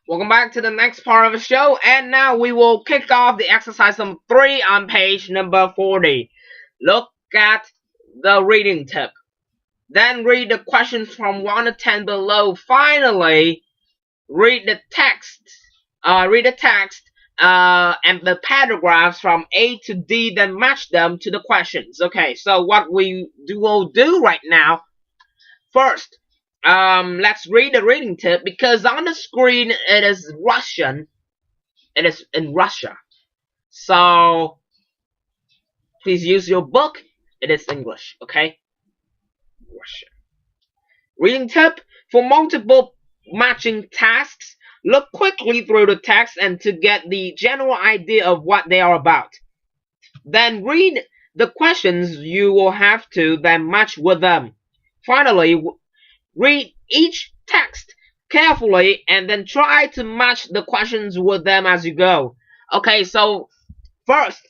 Welcome back to the next part of the show, and now we will kick off the exercise number 3 on page number 40. Look at the reading tip. Then read the questions from 1 to 10 below. Finally, read the text. And the paragraphs from A to D, then match them to the questions. Okay, so what we will do right now. First, let's read the reading tip, because on the screen it is Russian. It is in Russia. So please use your book. It is English, okay? Russia. Reading tip: for multiple matching tasks, look quickly through the text and to get the general idea of what they are about. Then read the questions you will have to then match with them. Finally, read each text carefully and then try to match the questions with them as you go. Okay, so first,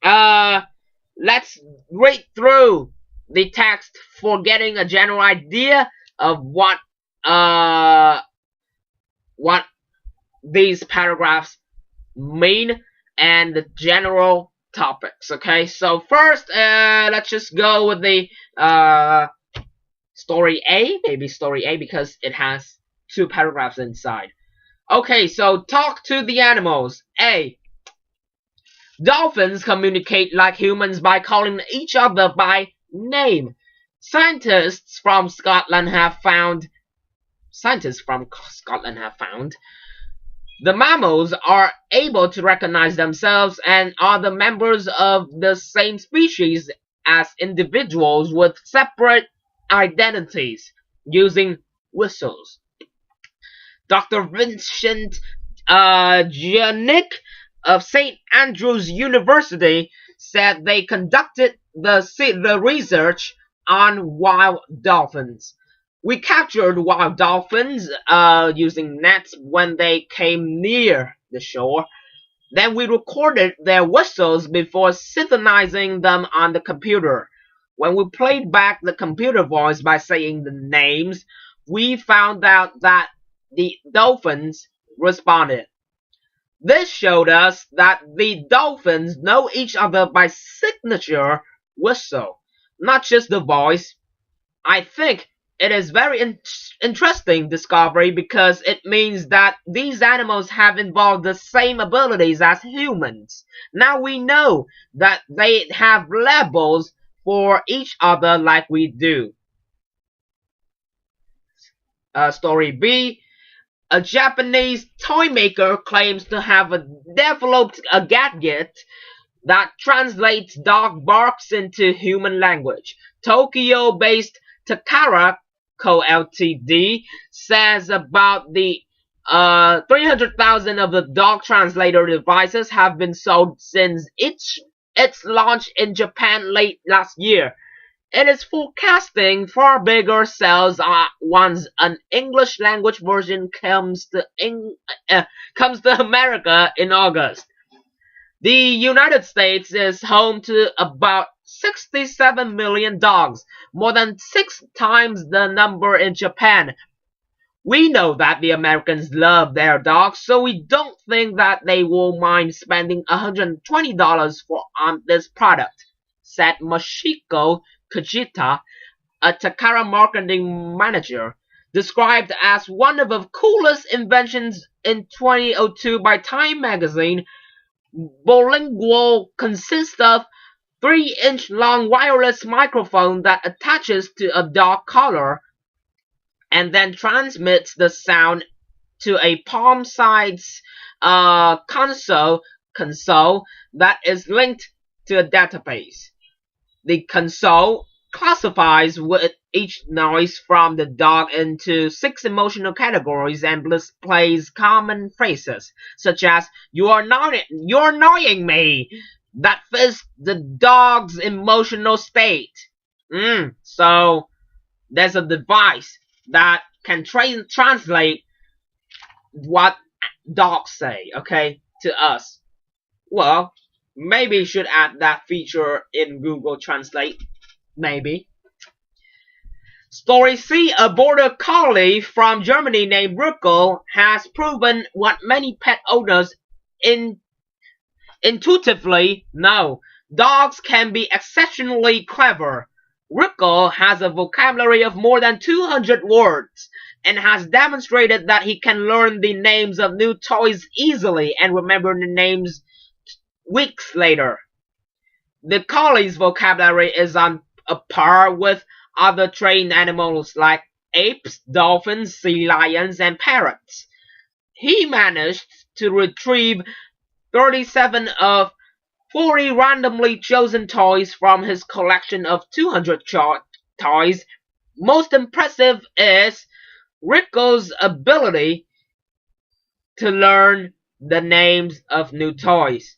let's read through the text for getting a general idea of what these paragraphs mean and the general topics. Okay, so first, let's just go with the story A, maybe story A, because it has 2 paragraphs inside. Okay, so talk to the animals. A. Dolphins communicate like humans by calling each other by name. Scientists from Scotland have found the mammals are able to recognize themselves and are the members of the same species as individuals with separate identities using whistles. Dr. Vincent Janik of St. Andrews University said they conducted the research on wild dolphins. We captured wild dolphins using nets when they came near the shore. Then we recorded their whistles before synchronizing them on the computer. When we played back the computer voice by saying the names, we found out that the dolphins responded. This showed us that the dolphins know each other by signature whistle, not just the voice. I think it is very interesting discovery because it means that these animals have evolved the same abilities as humans. Now we know that they have labels for each other like we do. Story B. A Japanese toy maker claims to have developed a gadget that translates dog barks into human language. Tokyo-based Takara Co. Ltd. says about the 300,000 of the dog translator devices have been sold since its launch in Japan late last year. It is forecasting far bigger sales once an English language version comes to America in August. The United States is home to about 67 million dogs, more than 6 times the number in Japan. We know that the Americans love their dogs, so we don't think that they will mind spending $120 on this product, said Mashiko Kajita, a Takara marketing manager, described as one of the coolest inventions in 2002 by Time magazine. Bolingual consists of 3-inch long wireless microphone that attaches to a dog collar and then transmits the sound to a palm-sized console that is linked to a database. The console classifies with each noise from the dog into 6 emotional categories and displays common phrases such as "You're annoying me," that fits the dog's emotional state. So there's a device that can translate what dogs say, okay, to us. Well, maybe you should add that feature in Google Translate. Maybe. Story C. A border collie from Germany named Rückel has proven what many pet owners intuitively know. Dogs can be exceptionally clever. Rückel has a vocabulary of more than 200 words and has demonstrated that he can learn the names of new toys easily and remember the names weeks later. The collie's vocabulary is on a par with other trained animals like apes, dolphins, sea lions, and parrots. He managed to retrieve 37 of 40 randomly chosen toys from his collection of 200 toys. Most impressive is Rückel's ability to learn the names of new toys.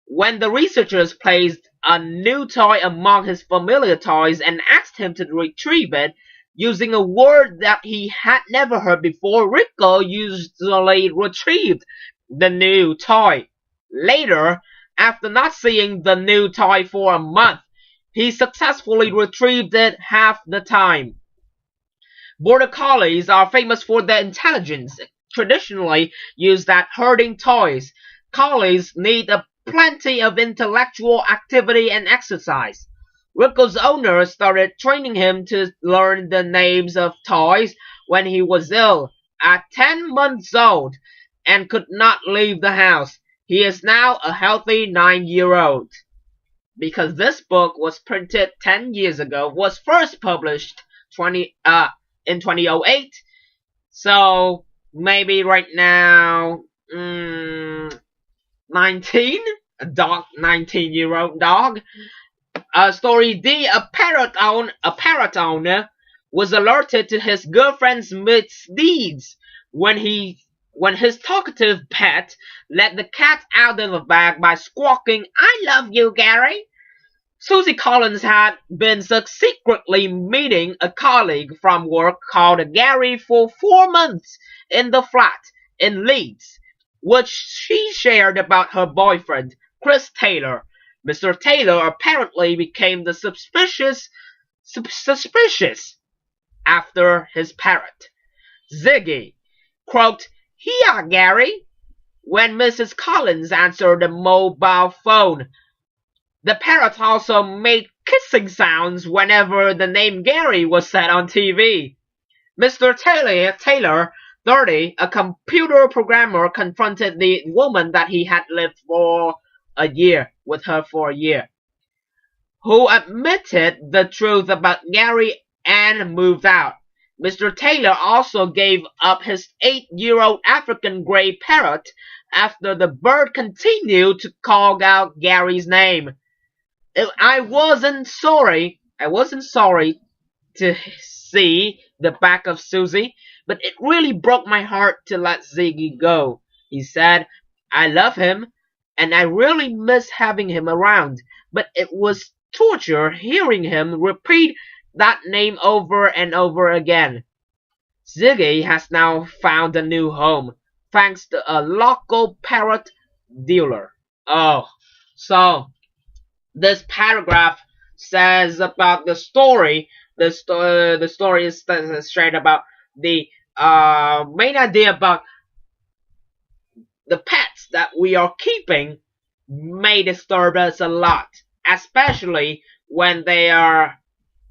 When the researchers placed a new toy among his familiar toys and asked him to retrieve it using a word that he had never heard before, Rückel usually retrieved the new toy. Later, after not seeing the new toy for a month, he successfully retrieved it half the time. Border collies are famous for their intelligence, traditionally used at herding toys. Collies need plenty of intellectual activity and exercise. Rückel's owner started training him to learn the names of toys when he was ill, at 10 months old, and could not leave the house. He is now a healthy 9-year-old. Because this book was printed 10 years ago, was first published in 2008, so maybe right now 19, a dog, 19-year-old dog. Story D. A parrot owner was alerted to his girlfriend's misdeeds when his talkative pet let the cat out of the bag by squawking, "I love you, Gary." Susie Collins had been secretly meeting a colleague from work called Gary for 4 months in the flat in Leeds, which she shared about her boyfriend, Chris Taylor. Mr. Taylor apparently became suspicious after his parrot, Ziggy, croaked, "Here, Gary," when Mrs. Collins answered the mobile phone. The parrot also made kissing sounds whenever the name Gary was said on TV. Mr. Taylor, 30, a computer programmer, confronted the woman that he had lived with her for a year, who admitted the truth about Gary and moved out. Mr. Taylor also gave up his 8-year-old African grey parrot after the bird continued to call out Gary's name. I wasn't sorry to see the back of Susie, but it really broke my heart to let Ziggy go. He said, "I love him, and I really miss having him around, but it was torture hearing him repeat that name over and over again." Ziggy has now found a new home, thanks to a local parrot dealer. Oh, so this paragraph says about the story. The story is straight about the main idea about the pets that we are keeping may disturb us a lot, especially when they are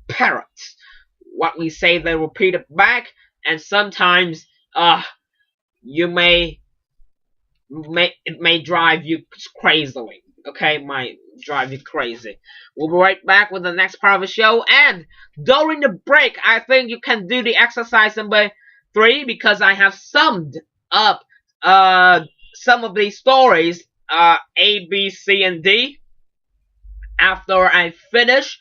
parrots. What we say, they repeat it back, and sometimes it may drive you crazily. Okay, might drive you crazy. We'll be right back with the next part of the show, and during the break, I think you can do the exercise number 3 because I have summed up some of these stories, A, B, C, and D, after I finish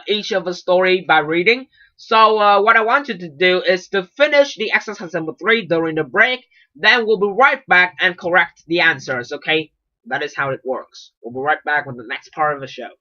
each of the story by reading. So what I want you to do is to finish the exercise number 3 during the break, then we'll be right back and correct the answers, okay? That is how it works. We'll be right back with the next part of the show.